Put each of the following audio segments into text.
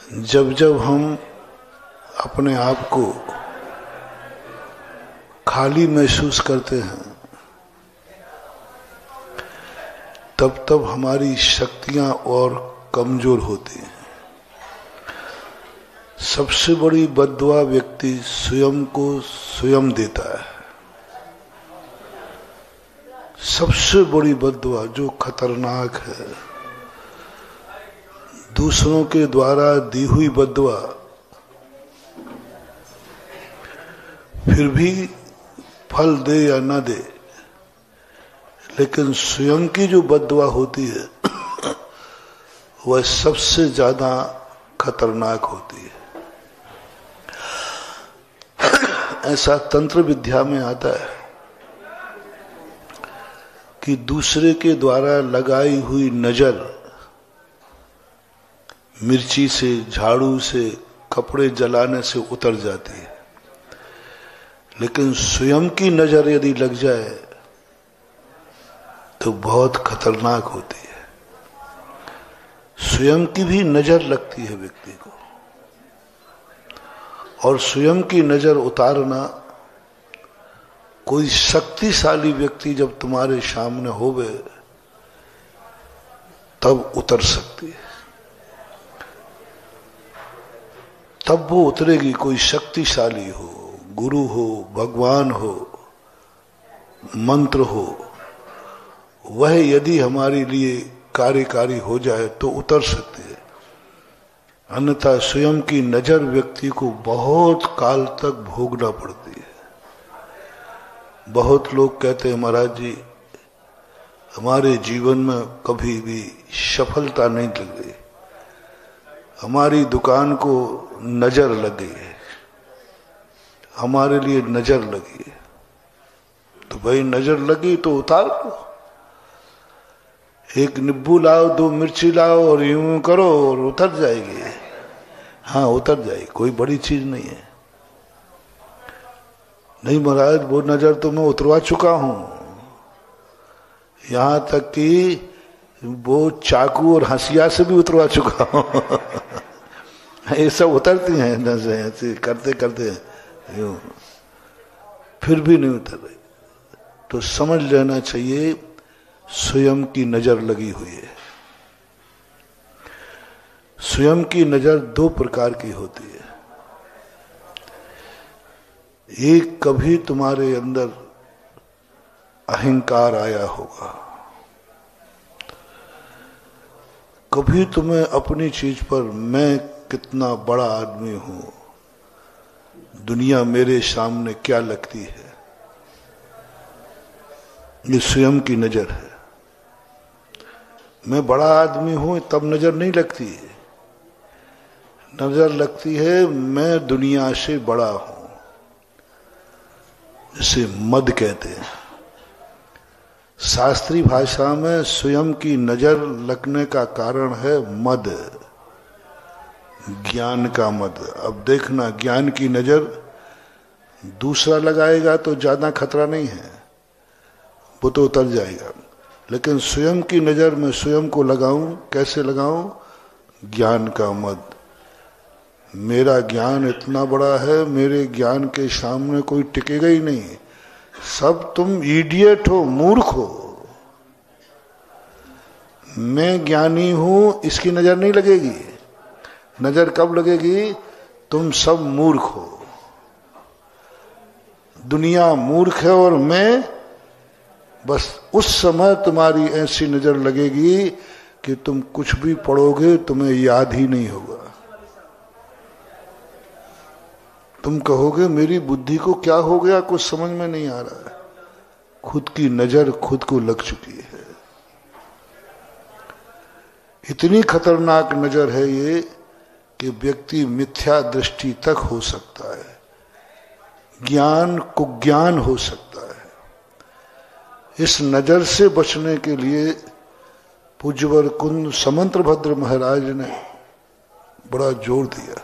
जब जब हम अपने आप को खाली महसूस करते हैं तब तब हमारी शक्तियां और कमजोर होती हैं। सबसे बड़ी बद्दुआ व्यक्ति स्वयं को स्वयं देता है। सबसे बड़ी बद्दुआ जो खतरनाक है, दूसरों के द्वारा दी हुई बद्दुआ फिर भी फल दे या न दे, लेकिन स्वयं की जो बद्दुआ होती है वह सबसे ज्यादा खतरनाक होती है। ऐसा तंत्र विद्या में आता है कि दूसरे के द्वारा लगाई हुई नजर मिर्ची से, झाड़ू से, कपड़े जलाने से उतर जाती है, लेकिन स्वयं की नजर यदि लग जाए तो बहुत खतरनाक होती है। स्वयं की भी नजर लगती है व्यक्ति को, और स्वयं की नजर उतारना कोई शक्तिशाली व्यक्ति जब तुम्हारे सामने होवे तब उतर सकती है, तब वो उतरेगी। कोई शक्तिशाली हो, गुरु हो, भगवान हो, मंत्र हो, वह यदि हमारे लिए कार्यकारी हो जाए तो उतर सकती है। अन्यथा स्वयं की नजर व्यक्ति को बहुत काल तक भोगना पड़ती है। बहुत लोग कहते हैं महाराज जी हमारे जीवन में कभी भी सफलता नहीं लग गई, हमारी दुकान को नजर लग गई है, हमारे लिए नजर लगी है। तो भाई नजर लगी तो उतार दो, एक नींबू लाओ, 2 मिर्ची लाओ और यूं करो और उतर जाएगी। हाँ उतर जाएगी, कोई बड़ी चीज नहीं है। नहीं महाराज वो नजर तो मैं उतरवा चुका हूं, यहां तक कि वो चाकू और हंसिया से भी उतरवा चुका हूं। ये सब उतरती हैं ऐसे करते करते यूं, फिर भी नहीं उतर रही। तो समझ लेना चाहिए स्वयं की नजर लगी हुई है। स्वयं की नजर 2 प्रकार की होती है। एक, कभी तुम्हारे अंदर अहंकार आया होगा, कभी तुम्हें अपनी चीज पर मैं कितना बड़ा आदमी हूं, दुनिया मेरे सामने क्या लगती है, ये स्वयं की नजर है। मैं बड़ा आदमी हूं तब नजर नहीं लगती है, नजर लगती है मैं दुनिया से बड़ा हूं, जिसे मद कहते हैं। शास्त्रीय भाषा में स्वयं की नजर लगने का कारण है मद, ज्ञान का मद। अब देखना, ज्ञान की नजर दूसरा लगाएगा तो ज्यादा खतरा नहीं है, वो तो उतर जाएगा। लेकिन स्वयं की नजर में स्वयं को लगाऊं, कैसे लगाऊं? ज्ञान का मद। मेरा ज्ञान इतना बड़ा है, मेरे ज्ञान के सामने कोई टिकेगा ही नहीं, सब तुम इडियट हो, मूर्ख हो। मैं ज्ञानी हूं इसकी नजर नहीं लगेगी। नजर कब लगेगी? तुम सब मूर्ख हो, दुनिया मूर्ख है और मैं, बस उस समय तुम्हारी ऐसी नजर लगेगी कि तुम कुछ भी पढ़ोगे तुम्हें याद ही नहीं होगा। तुम कहोगे मेरी बुद्धि को क्या हो गया, कुछ समझ में नहीं आ रहा है। खुद की नजर खुद को लग चुकी है। इतनी खतरनाक नजर है ये कि व्यक्ति मिथ्या दृष्टि तक हो सकता है, ज्ञान कुज्ञान हो सकता है। इस नजर से बचने के लिए पूज्यवर कुंद समंत्रभद्र महाराज ने बड़ा जोर दिया,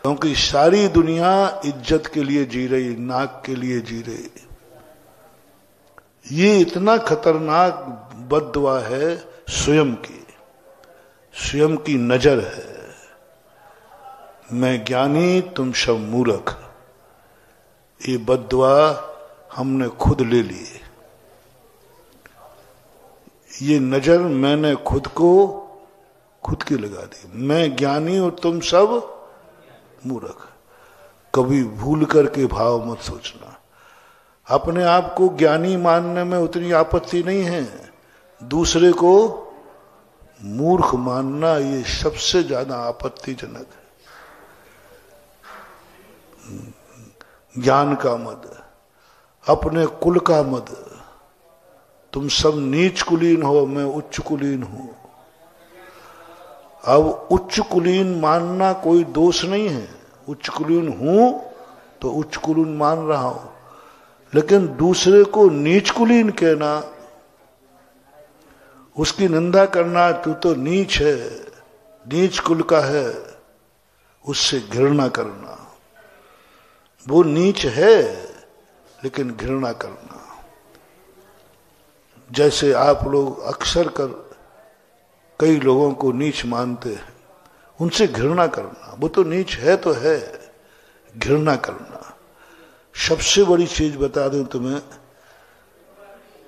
क्योंकि सारी दुनिया इज्जत के लिए जी रही, नाक के लिए जी रही। ये इतना खतरनाक बद्दुआ है स्वयं की, स्वयं की नजर है। मैं ज्ञानी तुम सब मूर्ख, ये बद्दुआ हमने खुद ले ली। ये नजर मैंने खुद की लगा दी। मैं ज्ञानी और तुम सब मूर्ख। कभी भूल करके भाव मत सोचना। अपने आप को ज्ञानी मानने में उतनी आपत्ति नहीं है, दूसरे को मूर्ख मानना ये सबसे ज्यादा आपत्तिजनक है। ज्ञान का मद, अपने कुल का मद, तुम सब नीच कुलीन हो, मैं उच्च कुलीन हूं। अब उच्च कुलीन मानना कोई दोष नहीं है। उच्च कुलीन हूं तो उच्च कुलीन मान रहा हूं, लेकिन दूसरे को नीच कुलीन कहना, उसकी निंदा करना, तू तो नीच है, नीच कुल का है, उससे घृणा करना। वो नीच है लेकिन घृणा करना। जैसे आप लोग अक्सर कई लोगों को नीच मानते हैं, उनसे घृणा करना। वो तो नीच है तो है, घृणा करना। सबसे बड़ी चीज बता दूं तुम्हें,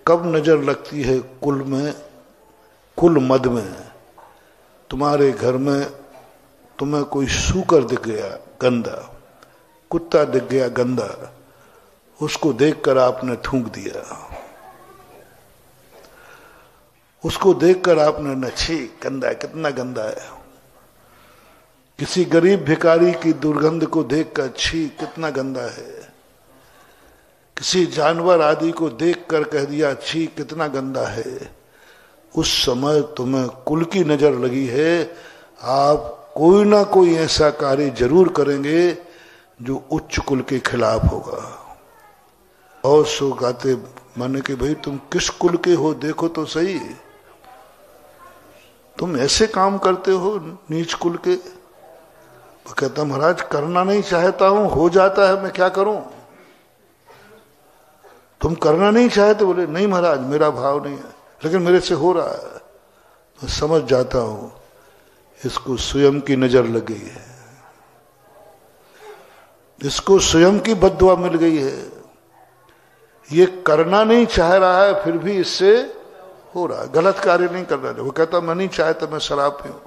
कब नजर लगती है कुल में, कुल मद में। तुम्हारे घर में तुम्हें कोई सूकर दिख गया गंदा, कुत्ता दिख गया गंदा, उसको देखकर आपने थूक दिया, उसको देखकर आपने न, छी गंदा है, कितना गंदा है। किसी गरीब भिखारी की दुर्गंध को देखकर, छी कितना गंदा है। किसी जानवर आदि को देखकर कह दिया, छी कितना गंदा है। उस समय तुम्हें कुल की नजर लगी है। आप कोई ना कोई ऐसा कार्य जरूर करेंगे जो उच्च कुल के खिलाफ होगा। और सो गाते माने कि भाई तुम किस कुल के हो, देखो तो सही, तुम ऐसे काम करते हो नीच कुल के। वो कहता महाराज करना नहीं चाहता हूं, हो जाता है, मैं क्या करूं। तुम करना नहीं चाहते? बोले नहीं महाराज मेरा भाव नहीं है, लेकिन मेरे से हो रहा है। मैं समझ जाता हूं इसको स्वयं की नजर लग गई है, इसको स्वयं की बद्दुआ मिल गई है। ये करना नहीं चाह रहा है फिर भी इससे हो रहा है, गलत कार्य नहीं कर रहा है। वो कहता मैं नहीं चाहता मैं शराब पीऊं,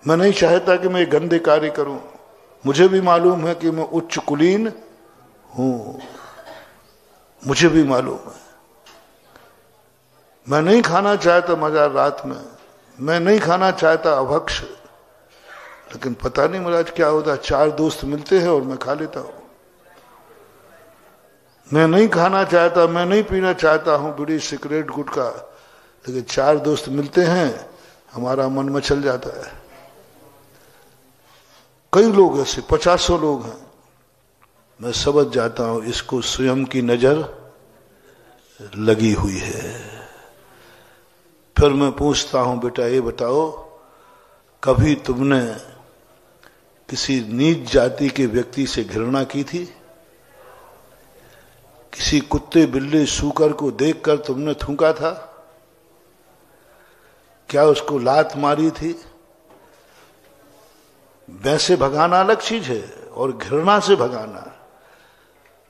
मैं नहीं चाहता कि मैं गंदे कार्य करूं, मुझे भी मालूम है कि मैं उच्च कुलीन हूं, मुझे भी मालूम है। मैं नहीं खाना चाहता मजा रात में, मैं नहीं खाना चाहता अभक्ष, लेकिन पता नहीं महाराज क्या होता है, 4 दोस्त मिलते हैं और मैं खा लेता हूं। मैं नहीं खाना चाहता, मैं नहीं पीना चाहता हूं बीड़ी सिगरेट गुटखा, लेकिन 4 दोस्त मिलते हैं, हमारा मन मचल जाता है। कई लोग ऐसे 50 लोग हैं। मैं समझ जाता हूं इसको स्वयं की नजर लगी हुई है। फिर मैं पूछता हूं बेटा ये बताओ, कभी तुमने किसी नीच जाति के व्यक्ति से घृणा की थी? किसी कुत्ते बिल्ली सूकर को देखकर तुमने थूका था? क्या उसको लात मारी थी? वैसे भगाना अलग चीज है और घृणा से भगाना।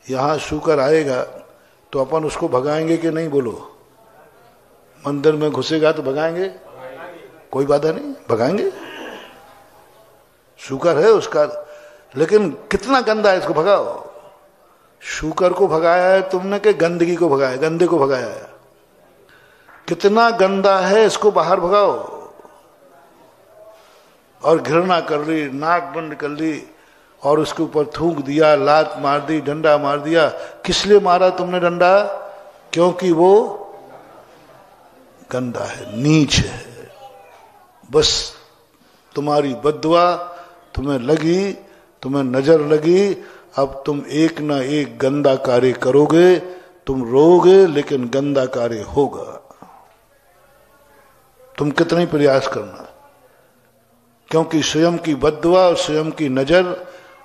यहां सूकर आएगा तो अपन उसको भगाएंगे कि नहीं? बोलो, मंदिर में घुसेगा तो भगाएंगे, कोई बाधा नहीं, भगाएंगे। सूकर है उसका, लेकिन कितना गंदा है, इसको भगाओ। शूकर को भगाया है तुमने कि गंदगी को भगाया, गंदे को भगाया है? कितना गंदा है, इसको बाहर भगाओ। और घृणा कर ली, नाक बंद कर ली और उसके ऊपर थूक दिया, लात मार दी, डंडा मार दिया। किस लिए मारा तुमने डंडा? क्योंकि वो गंदा है, नीच है। बस तुम्हारी बद्दुआ तुम्हें लगी, तुम्हें नजर लगी, अब तुम एक ना एक गंदा कार्य करोगे, तुम रोगे लेकिन गंदा कार्य होगा। तुम कितने प्रयास करना, क्योंकि स्वयं की बद्दुआ और स्वयं की नजर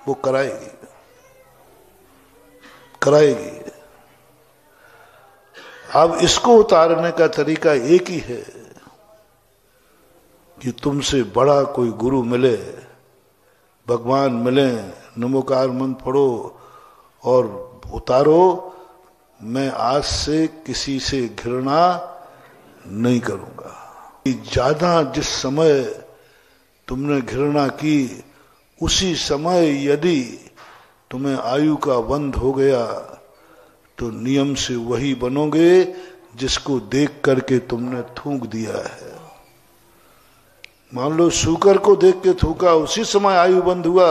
वो कराएगी, कराएगी। अब इसको उतारने का तरीका एक ही है कि तुमसे बड़ा कोई गुरु मिले भगवान मिले, नमोकार मंत्र पढ़ो और उतारो, मैं आज से किसी से घृणा नहीं करूंगा। ज्यादा जिस समय तुमने घृणा की, उसी समय यदि तुम्हें आयु का बंध हो गया तो नियम से वही बनोगे जिसको देख करके तुमने थूक दिया है। मान लो सूकर को देख के थूका, उसी समय आयु बंद हुआ,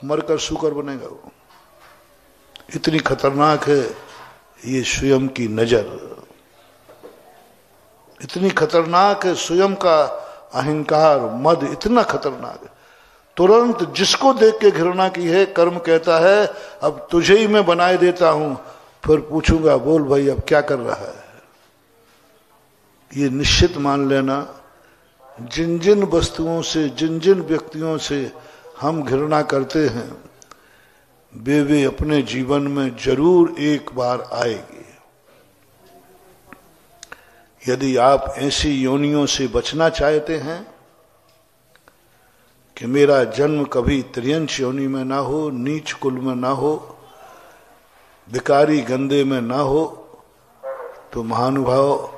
मरकर सूकर बनेगा वो। इतनी खतरनाक है ये स्वयं की नजर, इतनी खतरनाक है स्वयं का अहंकार, मद इतना खतरनाक है। तुरंत जिसको देख के घृणा की है, कर्म कहता है अब तुझे ही मैं बनाए देता हूं, फिर पूछूंगा बोल भाई अब क्या कर रहा है। ये निश्चित मान लेना, जिन जिन वस्तुओं से, जिन जिन व्यक्तियों से हम घृणा करते हैं, वे अपने जीवन में जरूर एक बार आएगी। यदि आप ऐसी योनियों से बचना चाहते हैं कि मेरा जन्म कभी त्रियंश योनि में ना हो, नीच कुल में ना हो, भिखारी गंदे में ना हो, तो महानुभाव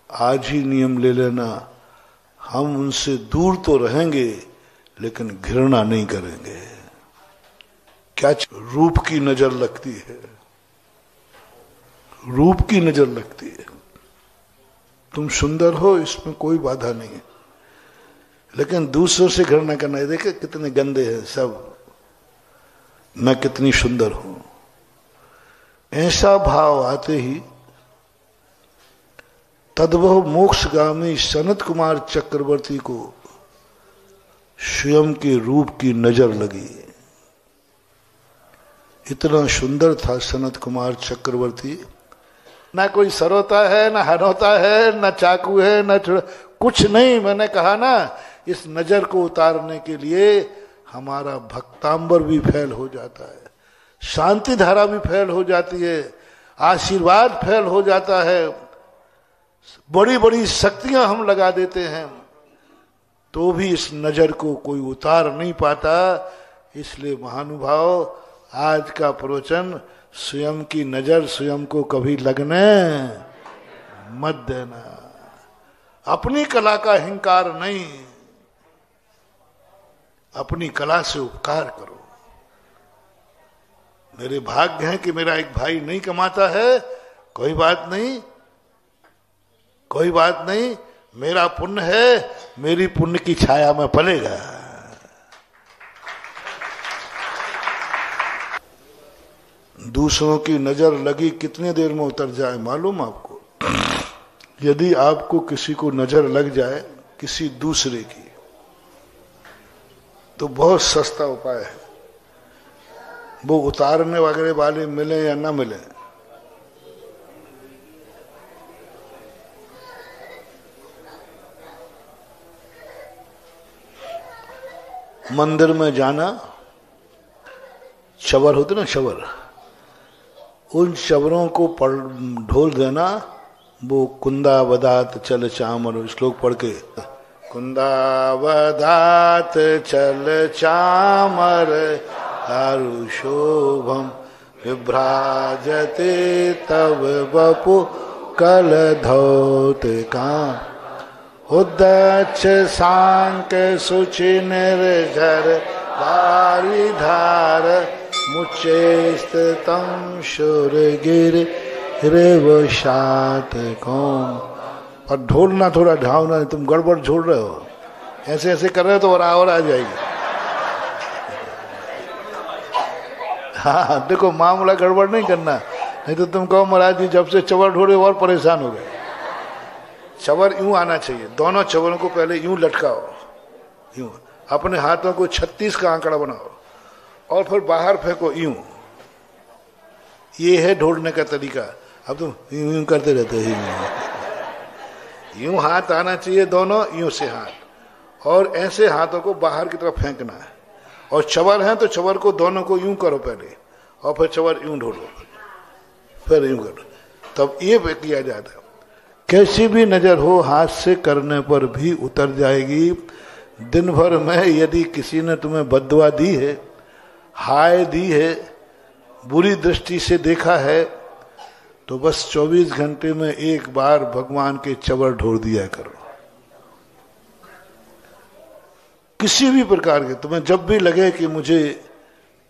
आज ही नियम ले लेना, हम उनसे दूर तो रहेंगे लेकिन घृणा नहीं करेंगे। क्या रूप की नजर लगती है, रूप की नजर लगती है। तुम सुंदर हो, इसमें कोई बाधा नहीं है, लेकिन दूसरों से घृणा करना है, देखे कितने गंदे हैं सब, मैं कितनी सुंदर हूं। ऐसा भाव आते ही तद्भव मोक्षगामी सनत कुमार चक्रवर्ती को स्वयं के रूप की नजर लगी। इतना सुंदर था सनत कुमार चक्रवर्ती, ना कोई सरोता है, ना हनोता है, ना चाकू है, ना कुछ नहीं। मैंने कहा ना, इस नजर को उतारने के लिए हमारा भक्तांबर भी फैल हो जाता है, शांति धारा भी फैल हो जाती है, आशीर्वाद फैल हो जाता है, बड़ी बड़ी शक्तियां हम लगा देते हैं, तो भी इस नजर को कोई उतार नहीं पाता। इसलिए महानुभाव, आज का प्रवचन, स्वयं की नजर स्वयं को कभी लगने मत देना। अपनी कला का अहंकार नहीं, अपनी कला से उपकार करो। मेरे भाग्य है कि मेरा एक भाई नहीं कमाता है, कोई बात नहीं, कोई बात नहीं, मेरा पुण्य है, मेरी पुण्य की छाया में पलेगा। दूसरों की नजर लगी कितनी देर में उतर जाए मालूम आपको? यदि आपको किसी को नजर लग जाए किसी दूसरे की, तो बहुत सस्ता उपाय है, वो उतारने वगैरह वाले मिले या ना मिले, मंदिर में जाना, शवर होते ना शवर, उन शवरों को ढोल देना, वो कुंदा बदात चल चामर श्लोक पढ़ के, कुंदा बदात चल चामर आरु शोभम विभ्राजते तब बपु कल धौत काम उदक्ष सांक सुचि निर्झर बारी धार मुचेस्त तम शुर गिर रेवशात कौन। और ढोलना थोड़ा ढावना, नहीं तुम गड़बड़ झोल रहे हो, ऐसे ऐसे कर रहे हो तो और आ जाएगी। हाँ देखो, मामला गड़बड़ नहीं करना, नहीं तो तुम कहो महाराज जी जब से चवर ढोले और परेशान हो गए। चवर यूं आना चाहिए, दोनों चवरों को पहले यूं लटकाओ, यूं अपने हाथों को 36 का आंकड़ा बनाओ और फिर बाहर फेंको यूं। ये है ढोलने का तरीका। अब तुम यूं यूं करते रहते हैं, यूं हाथ आना चाहिए दोनों, यूं से हाथ, और ऐसे हाथों को बाहर की तरफ फेंकना है। और चवर है तो चवर को दोनों को यूं करो पहले, और फिर चवर यूं ढोलो, फिर यूं करो, तब ये किया जाता है। कैसी भी नजर हो हाथ से करने पर भी उतर जाएगी। दिन भर में यदि किसी ने तुम्हें बद्दुआ दी है, हाय दी है, बुरी दृष्टि से देखा है, तो बस 24 घंटे में एक बार भगवान के चवर ढोर दिया करो। किसी भी प्रकार के, तुम्हें जब भी लगे कि मुझे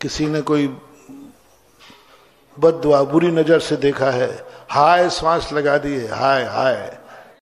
किसी ने कोई बद्दुआ बुरी नजर से देखा है, हाय श्वास लगा दिए, हाय हाय,